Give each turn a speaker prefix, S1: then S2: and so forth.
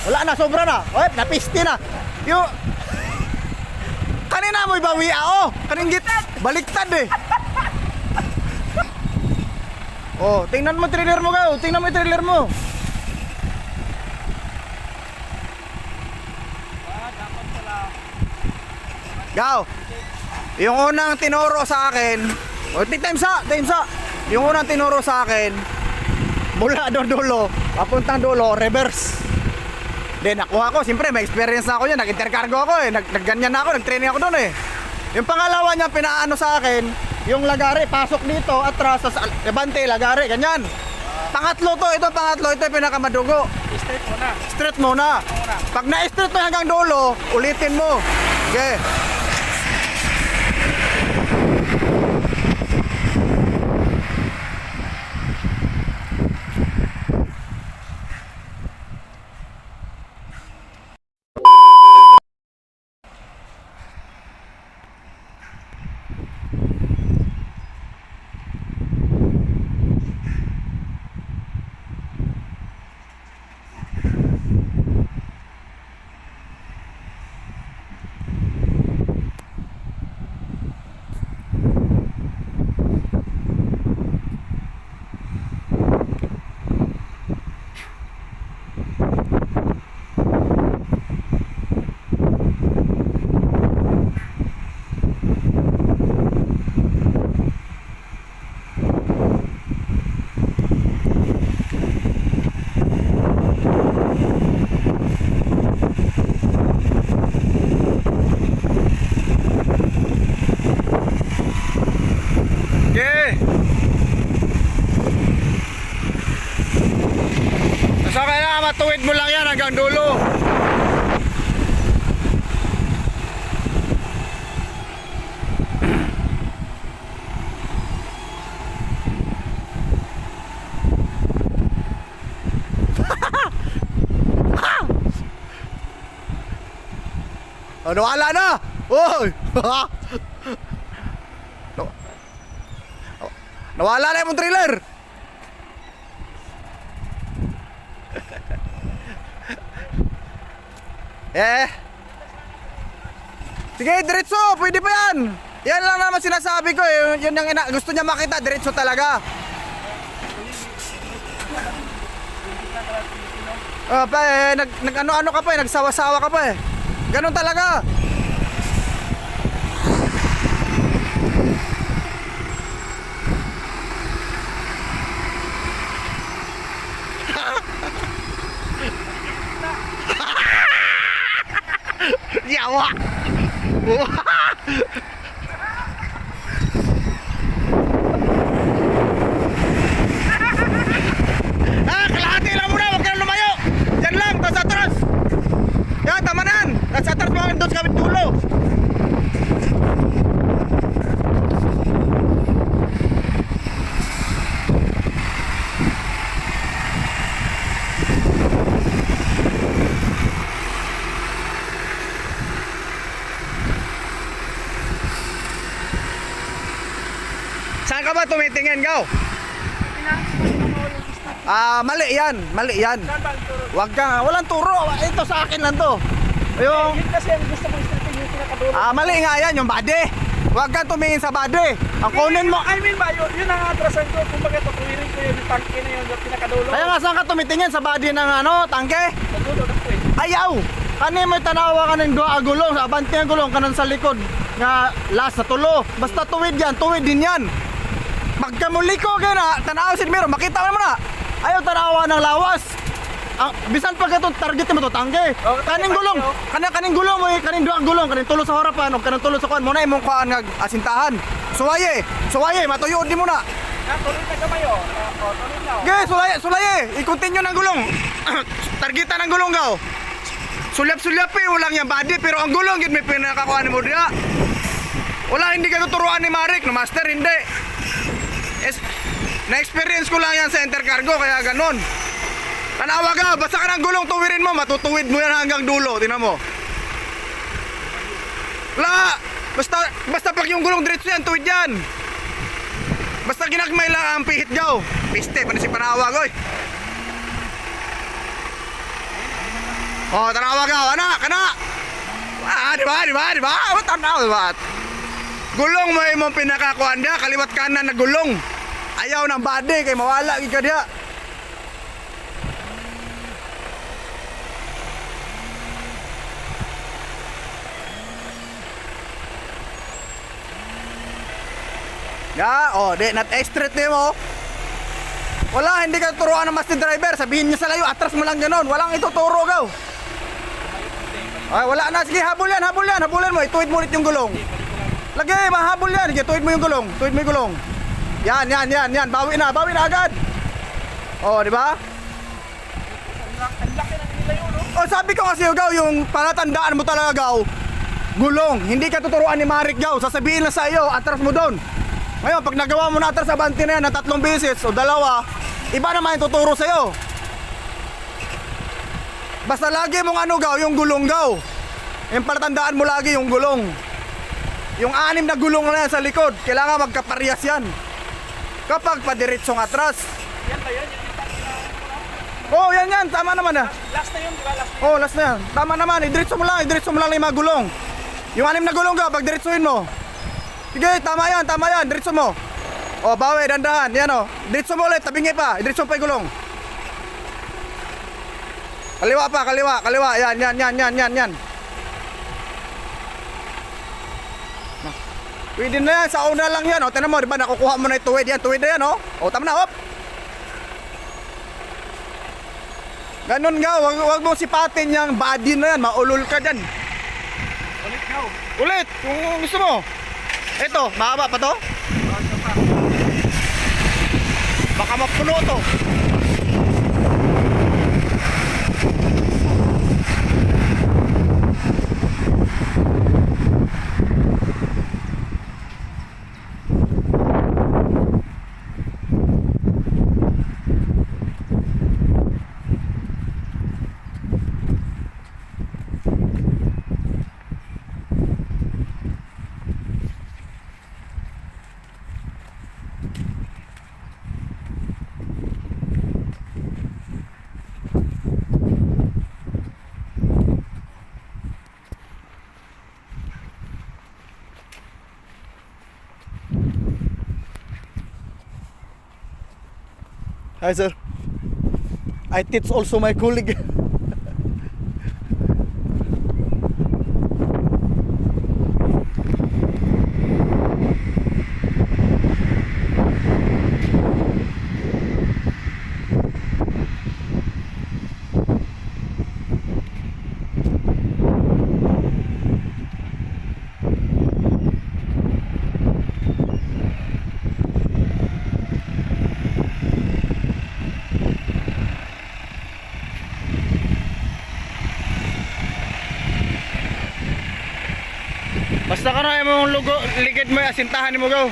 S1: Wala na, sobra na. Oy, napiste na. Yung kanina mo ibawi ako. Kaningit, baliktad eh. Oh, tingnan mo trailer mo gaw. Tingnan mo yung trailer mo.
S2: Dapat pala.
S1: Gaw. Yung unang tinuro sa akin, times sa. Yung unang tinuro sa akin, mula doon dulo, papuntang dulo, reverse. Then nakuha ko, siyempre may experience na ako yan, nag-intercargo ako eh, nagganyan na ako, nag-training ako doon eh. Yung pangalawa niya, pinaano sa akin, yung lagari, pasok dito, atras, abante, lagari, ganyan. Pangatlo to, ito yung pinakamadugo.
S2: Straight mo na.
S1: Straight muna. Pag na-straight mo hanggang dulo, ulitin mo. Okay. Okay. So kaya matuwid mo lang yan hanggang dulo. Oh, nawala na. Oy. Nawala na yung trailer. Sige, diretso, pwede pa yan. Yan lang naman sinasabi ko eh. Yun yung gusto niya makita, diretso talaga. Pa eh, nag-ano-ano ka pa eh, nagsawa-sawa ka pa eh. Ganun talaga. Yawa. Kalahati lang muna, huwag ka na lumayo. Diyan lang, tapos atras. Yan, tama na yan. Tapos atras mo doon sa kabit dulo. Saan ka ba tumitingin, Gaw? Mali yan, mali yan. Wag ka, walang turo. Ito sa akin lang to. Yung
S2: Yun kasi ang gusto mo straight yung pinakadulo.
S1: mali nga yan, yung body. Wag kang tumingin sa body. Ang kunin mo.
S2: I mean ba, yun ang atrasan ko. Kumbaga tutuwirin ko yung tangke na yun, yung pinakadulo.
S1: Kaya nga saan ka tumitingin sa body ng tangke?
S2: Sa dulo na po eh.
S1: Ayaw. Kani mo tanawa ka ng dua gulong, sa abante ang gulong kanan sa likod nga last sa tulo. Basta tuwid yan, tuwid din yan. Magkamuliko ka na, tanawa si Miro, makita mo na. Ayaw tanawa ng lawas. Bisan pag itong target mo to tangke. Kaning gulong, kaning gulong mo, kaning dua gulong, kaning tulo sa harapan, o kaning tulo sa kuan mo na imong kuan nga asintahan. Suwaye, matuyod di mo na.
S2: Tuloy na kamayo. Tuloy na.
S1: Okay, sulaye, i-continue ng gulong. Targetan ng gulong gaw. Sulyap-sulyap walang yung body, pero ang gulong yun may pinakakuha mo diya. Wala, hindi ka tuturuan ni Marik, no master, hindi. Na-experience ko lang yan sa intercargo, kaya ganon. Tanawa ka, basta ka ng gulong tuwirin mo, matutuwid mo yan hanggang dulo, tingnan mo. Wala, basta pag yung gulong diretso yan, tuwid yan. Basta ginagmay lang ang pihit daw. Piste, paano si Panawag, oy. Oh, tanawa ka, anak, kana. Ah, di ba, di ba, di ba? Tanaw, di ba? Gulong mo imong pinakakuan dia, kaliwat kanan na gulong. Ayaw ng body kay mawala gid ka dia. Ya, oh, di nat straight nimo. Wala, hindi ka turuan ng master driver. Sabihin niya sa layo, atras mo lang ganon. Walang ituturo gaw. Ay, wala na. Sige, habol yan, habol yan. Habulan mo. Ituwid mo ulit yung gulong. Lagi, mahabol yan. Sige, tuwid mo yung gulong. Tuwid mo yung gulong. Yan, yan, yan, yan. Bawi na agad. Oh, di ba?
S2: Ang laki na nilayo, no?
S1: Oh, sabi ko kasi, gaw, yung palatandaan mo talaga, gaw. Gulong. Hindi ka tuturuan ni Marik, gaw. Sasabihin lang sa iyo, atras mo doon. Ngayon, pag nagawa mo na atras sa banti na yan na 3 beses o 2, iba naman yung tuturo sa'yo. Basta lagi mong ano, gaw, yung gulong, gaw. Yung palatandaan mo lagi yung gulong. Yung 6 na gulong na yan sa likod, kailangan magkaparehas yan. Kapag padiritsong atras.
S2: Yan ba yan? Yan yung tangke na.
S1: Oh, yan, tama naman ah.
S2: Last na yun, di ba? Last na yun.
S1: Oh, last na yan. Tama naman, idiretso mo lang yung mga gulong. Yung 6 na gulong, gaw, pag diretsuhin mo. Sige, tama yan, diretso mo. Oh, bawi, dandahan, yan oh. Diretso mo ulit, tabingi pa, diretso pa yung gulong. Kaliwa pa, kaliwa, yan. Pwede na yan, sa una lang yan, oh. Tignan mo, di ba, nakukuha mo na yung tuwid na yan, oh. Oh, tama na, hop. Ganun nga, wag mo sipatin yung body na yan, maulol ka dyan.
S2: Ulit, go.
S1: Ulit, kung gusto mo. Ito, mahaba pa to? Baka mapuno to. Hi sir. I teach also my colleague. Basta ka na yung lugo, ligid mo, asintahan mo gaw.